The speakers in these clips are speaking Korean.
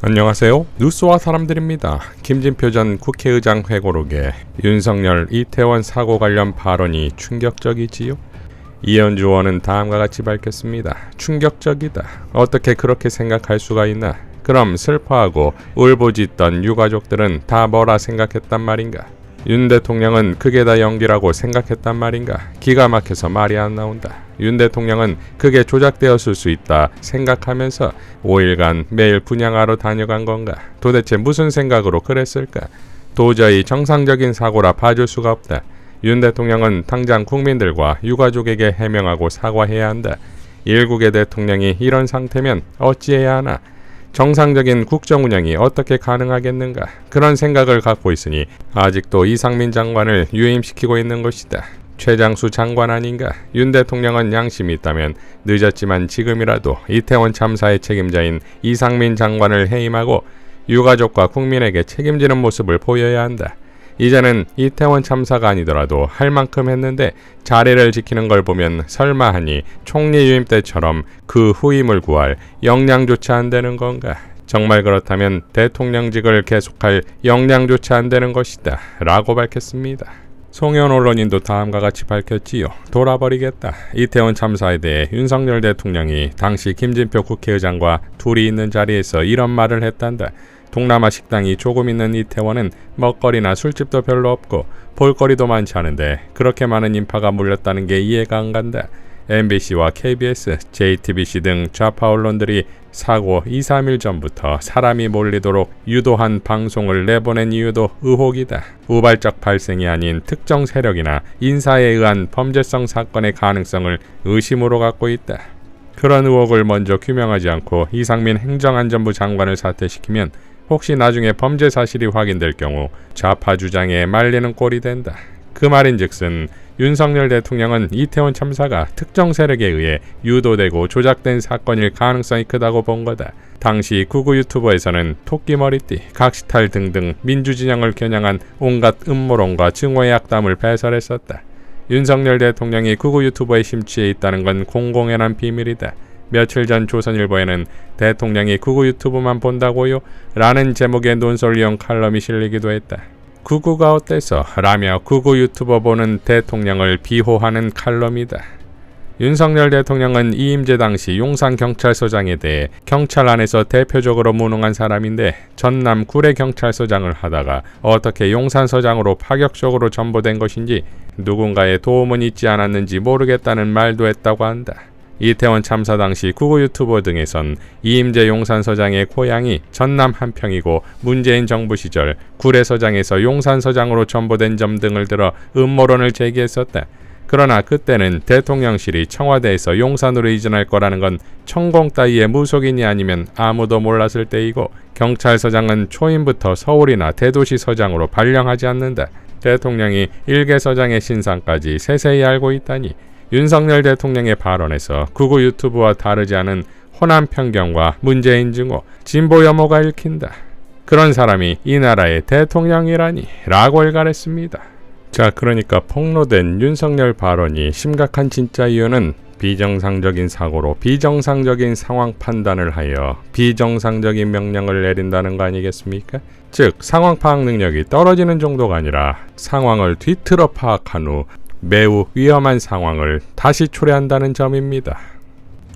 안녕하세요. 뉴스와 사람들입니다. 김진표 전 국회의장 회고록에 윤석열, 이태원 사고 관련 발언이 충격적이지요. 이현주 의원은 다음과 같이 밝혔습니다. 충격적이다. 어떻게 그렇게 생각할 수가 있나? 그럼 슬퍼하고 울부짖던 유가족들은 다 뭐라 생각했단 말인가? 윤 대통령은 그게 다 연기라고 생각했단 말인가? 기가 막혀서 말이 안 나온다. 윤 대통령은 그게 조작되었을 수 있다 생각하면서 5일간 매일 분향하러 다녀간 건가? 도대체 무슨 생각으로 그랬을까? 도저히 정상적인 사고라 봐줄 수가 없다. 윤 대통령은 당장 국민들과 유가족에게 해명하고 사과해야 한다. 일국의 대통령이 이런 상태면 어찌해야 하나? 정상적인 국정 운영이 어떻게 가능하겠는가? 그런 생각을 갖고 있으니 아직도 이상민 장관을 유임시키고 있는 것이다. 최장수 장관 아닌가? 윤 대통령은 양심이 있다면 늦었지만 지금이라도 이태원 참사의 책임자인 이상민 장관을 해임하고 유가족과 국민에게 책임지는 모습을 보여야 한다. 이제는 이태원 참사가 아니더라도 할 만큼 했는데 자리를 지키는 걸 보면 설마 하니 총리 유임 때처럼 그 후임을 구할 역량조차 안 되는 건가? 정말 그렇다면 대통령직을 계속할 역량조차 안 되는 것이다 라고 밝혔습니다. 송현 언론인도 다음과 같이 밝혔지요. 돌아버리겠다. 이태원 참사에 대해 윤석열 대통령이 당시 김진표 국회의장과 둘이 있는 자리에서 이런 말을 했단다. 동남아 식당이 조금 있는 이태원은 먹거리나 술집도 별로 없고 볼거리도 많지 않은데 그렇게 많은 인파가 몰렸다는 게 이해가 안 간다. MBC와 KBS, JTBC 등 좌파 언론들이 사고 2-3일 전부터 사람이 몰리도록 유도한 방송을 내보낸 이유도 의혹이다. 우발적 발생이 아닌 특정 세력이나 인사에 의한 범죄성 사건의 가능성을 의심으로 갖고 있다. 그런 의혹을 먼저 규명하지 않고 이상민 행정안전부 장관을 사퇴시키면 혹시 나중에 범죄 사실이 확인될 경우 좌파 주장에 말리는 꼴이 된다. 그 말인즉슨 윤석열 대통령은 이태원 참사가 특정 세력에 의해 유도되고 조작된 사건일 가능성이 크다고 본 거다. 당시 구구 유튜버에서는 토끼머리띠, 각시탈 등등 민주진영을 겨냥한 온갖 음모론과 증오의 악담을 배설했었다. 윤석열 대통령이 구구 유튜버에 심취해 있다는 건 공공연한 비밀이다. 며칠 전 조선일보에는 대통령이 구구 유튜브만 본다고요? 라는 제목의 논설용 칼럼이 실리기도 했다. 구구가 어때서? 라며 구구 유튜버 보는 대통령을 비호하는 칼럼이다. 윤석열 대통령은 이임제 당시 용산경찰서장에 대해 경찰 안에서 대표적으로 무능한 사람인데 전남 구례경찰서장을 하다가 어떻게 용산서장으로 파격적으로 전보된 것인지 누군가의 도움은 있지 않았는지 모르겠다는 말도 했다고 한다. 이태원 참사 당시 구구 유튜버 등에선 이임제 용산서장의 고향이 전남 한평이고 문재인 정부 시절 구례서장에서 용산서장으로 전보된 점 등을 들어 음모론을 제기했었다. 그러나 그때는 대통령실이 청와대에서 용산으로 이전할 거라는 건 천공 따위의 무속인이 아니면 아무도 몰랐을 때이고 경찰서장은 초임부터 서울이나 대도시 서장으로 발령하지 않는다. 대통령이 일개 서장의 신상까지 세세히 알고 있다니 윤석열 대통령의 발언에서 구구 유튜브와 다르지 않은 호남 편견과 문재인 증오, 진보 혐오가 읽힌다. 그런 사람이 이 나라의 대통령이라니 라고 일갈했습니다. 자, 그러니까 폭로된 윤석열 발언이 심각한 진짜 이유는 비정상적인 사고로 비정상적인 상황 판단을 하여 비정상적인 명령을 내린다는 거 아니겠습니까? 즉, 상황 파악 능력이 떨어지는 정도가 아니라 상황을 뒤틀어 파악한 후 매우 위험한 상황을 다시 초래한다는 점입니다.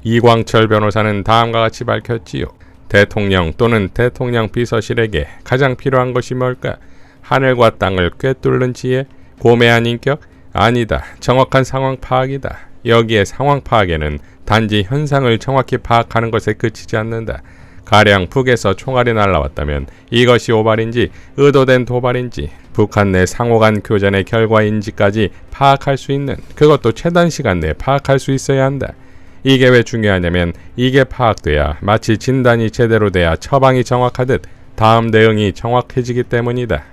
이광철 변호사는 다음과 같이 밝혔지요. 대통령 또는 대통령 비서실에게 가장 필요한 것이 뭘까? 하늘과 땅을 꿰뚫는 지혜? 고매한 인격? 아니다. 정확한 상황 파악이다. 여기에 상황 파악에는 단지 현상을 정확히 파악하는 것에 그치지 않는다. 가령 북에서 총알이 날아왔다면 이것이 오발인지 의도된 도발인지 북한 내 상호 간 교전의 결과인지까지 파악할 수 있는, 그것도 최단 시간 내에 파악할 수 있어야 한다. 이게 왜 중요하냐면 이게 파악돼야 마치 진단이 제대로 돼야 처방이 정확하듯 다음 대응이 정확해지기 때문이다.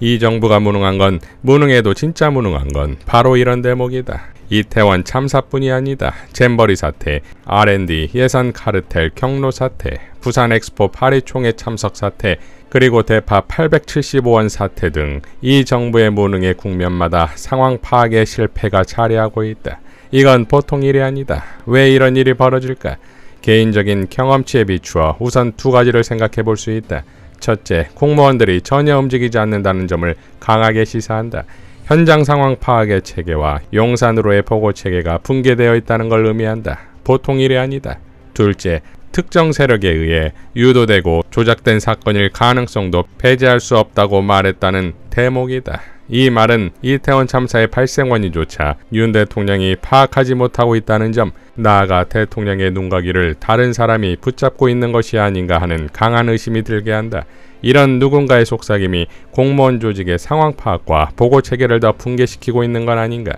이 정부가 무능한 건, 무능해도 진짜 무능한 건 바로 이런 대목이다. 이태원 참사뿐이 아니다. 잼버리 사태, R&D, 예산 카르텔, 경로 사태, 부산 엑스포 파리 총회 참석 사태, 그리고 대파 875원 사태 등 이 정부의 무능의 국면마다 상황 파악의 실패가 자리하고 있다. 이건 보통 일이 아니다. 왜 이런 일이 벌어질까? 개인적인 경험치에 비추어 우선 두 가지를 생각해 볼 수 있다. 첫째, 공무원들이 전혀 움직이지 않는다는 점을 강하게 시사한다. 현장 상황 파악의 체계와 용산으로의 보고 체계가 붕괴되어 있다는 걸 의미한다. 보통 일이 아니다. 둘째, 특정 세력에 의해 유도되고 조작된 사건일 가능성도 배제할 수 없다고 말했다는 대목이다. 이 말은 이태원 참사의 발생 원인조차 윤 대통령이 파악하지 못하고 있다는 점, 나아가 대통령의 눈가기를 다른 사람이 붙잡고 있는 것이 아닌가 하는 강한 의심이 들게 한다. 이런 누군가의 속삭임이 공무원 조직의 상황 파악과 보고 체계를 더 붕괴시키고 있는 건 아닌가.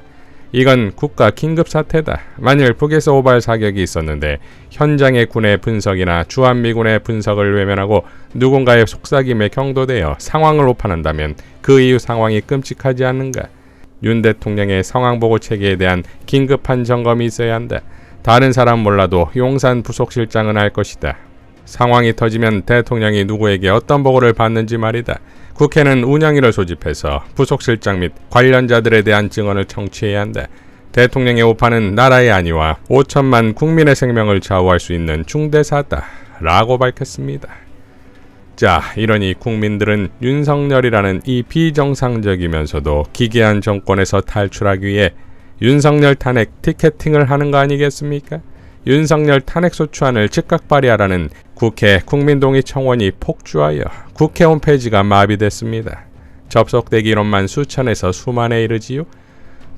이건 국가 긴급 사태다. 만일 북에서 오발 사격이 있었는데 현장의 군의 분석이나 주한미군의 분석을 외면하고 누군가의 속삭임에 경도되어 상황을 오판한다면 그 이후 상황이 끔찍하지 않는가. 윤 대통령의 상황 보고 체계에 대한 긴급한 점검이 있어야 한다. 다른 사람 몰라도 용산 부속실장은 알 것이다. 상황이 터지면 대통령이 누구에게 어떤 보고를 받는지 말이다. 국회는 운영위를 소집해서 부속실장 및 관련자들에 대한 증언을 청취해야 한다. 대통령의 오판은 나라의 안위와 5천만 국민의 생명을 좌우할 수 있는 중대사다 라고 밝혔습니다. 자, 이러니 국민들은 윤석열이라는 이 비정상적이면서도 기괴한 정권에서 탈출하기 위해 윤석열 탄핵 티켓팅을 하는 거 아니겠습니까? 윤석열 탄핵소추안을 즉각 발의하라는 국회 국민동의 청원이 폭주하여 국회 홈페이지가 마비됐습니다. 접속되기로만 수천에서 수만에 이르지요.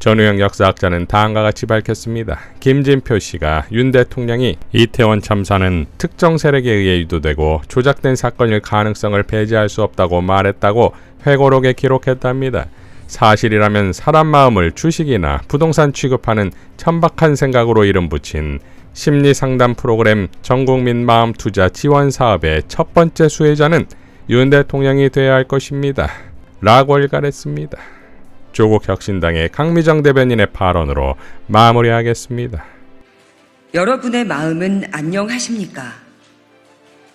전우영 역사학자는 다음과 같이 밝혔습니다. 김진표 씨가 윤 대통령이 이태원 참사는 특정 세력에 의해 유도되고 조작된 사건일 가능성을 배제할 수 없다고 말했다고 회고록에 기록했답니다. 사실이라면 사람 마음을 주식이나 부동산 취급하는 천박한 생각으로 이름 붙인 심리상담 프로그램 전국민 마음투자 지원 사업의 첫 번째 수혜자는 윤 대통령이 되어야 할 것입니다. 라고 일갈했습니다. 조국 혁신당의 강미정 대변인의 발언으로 마무리하겠습니다. 여러분의 마음은 안녕하십니까?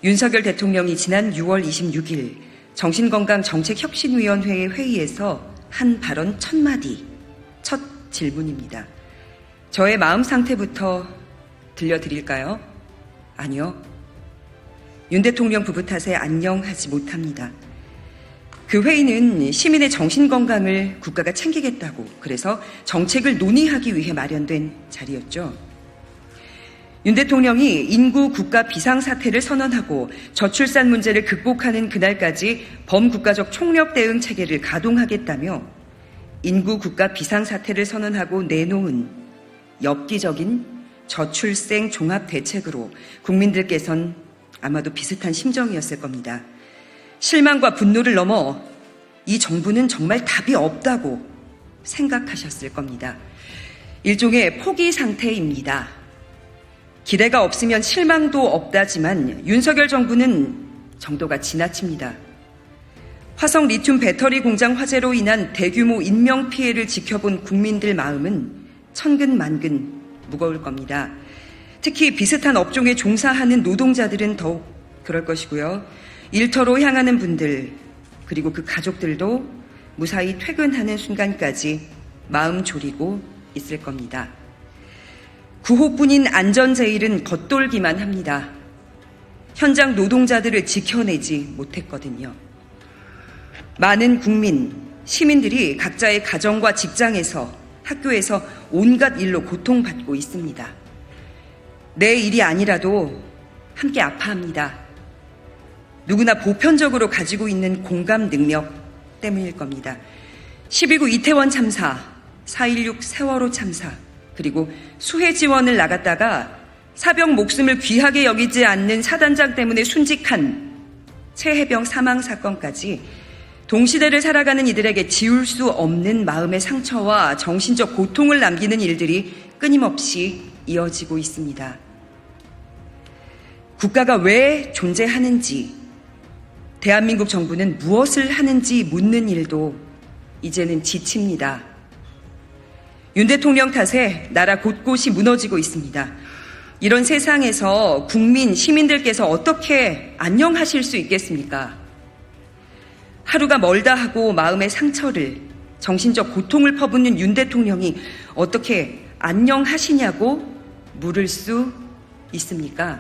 윤석열 대통령이 지난 6월 26일 정신건강정책혁신위원회 회의에서 한 발언 첫 마디, 첫 질문입니다. 저의 마음 상태부터 들려드릴까요? 아니요. 윤 대통령 부부 탓에 안녕하지 못합니다. 그 회의는 시민의 정신건강을 국가가 챙기겠다고, 그래서 정책을 논의하기 위해 마련된 자리였죠. 윤 대통령이 인구 국가 비상사태를 선언하고 저출산 문제를 극복하는 그날까지 범국가적 총력 대응 체계를 가동하겠다며 인구 국가 비상사태를 선언하고 내놓은 엽기적인 저출생 종합 대책으로 국민들께선 아마도 비슷한 심정이었을 겁니다. 실망과 분노를 넘어 이 정부는 정말 답이 없다고 생각하셨을 겁니다. 일종의 포기 상태입니다. 기대가 없으면 실망도 없다지만 윤석열 정부는 정도가 지나칩니다. 화성 리튬 배터리 공장 화재로 인한 대규모 인명피해를 지켜본 국민들 마음은 천근만근 무거울 겁니다. 특히 비슷한 업종에 종사하는 노동자들은 더욱 그럴 것이고요. 일터로 향하는 분들, 그리고 그 가족들도 무사히 퇴근하는 순간까지 마음 졸이고 있을 겁니다. 구호뿐인 안전제일은 겉돌기만 합니다. 현장 노동자들을 지켜내지 못했거든요. 많은 국민, 시민들이 각자의 가정과 직장에서, 학교에서 온갖 일로 고통받고 있습니다. 내 일이 아니라도 함께 아파합니다. 누구나 보편적으로 가지고 있는 공감 능력 때문일 겁니다. 12구 이태원 참사, 4.16 세월호 참사, 그리고 수해 지원을 나갔다가 사병 목숨을 귀하게 여기지 않는 사단장 때문에 순직한 최해병 사망 사건까지 동시대를 살아가는 이들에게 지울 수 없는 마음의 상처와 정신적 고통을 남기는 일들이 끊임없이 이어지고 있습니다. 국가가 왜 존재하는지, 대한민국 정부는 무엇을 하는지 묻는 일도 이제는 지칩니다. 윤 대통령 탓에 나라 곳곳이 무너지고 있습니다. 이런 세상에서 국민, 시민들께서 어떻게 안녕하실 수 있겠습니까? 하루가 멀다 하고 마음의 상처를, 정신적 고통을 퍼붓는 윤 대통령이 어떻게 안녕하시냐고 물을 수 있습니까?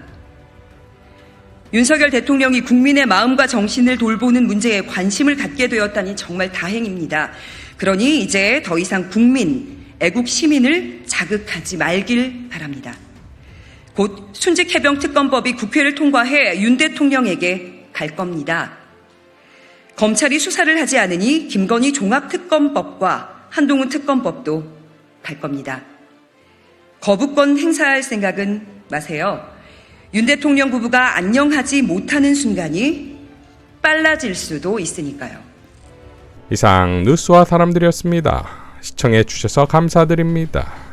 윤석열 대통령이 국민의 마음과 정신을 돌보는 문제에 관심을 갖게 되었다니 정말 다행입니다. 그러니 이제 더 이상 국민, 애국 시민을 자극하지 말길 바랍니다. 곧 순직해병특검법이 국회를 통과해 윤 대통령에게 갈 겁니다. 검찰이 수사를 하지 않으니 김건희 종합특검법과 한동훈 특검법도 갈 겁니다. 거부권 행사할 생각은 마세요. 윤 대통령 부부가 안녕하지 못하는 순간이 빨라질 수도 있으니까요. 이상 뉴스와 사람들이었습니다. 시청해 주셔서 감사드립니다.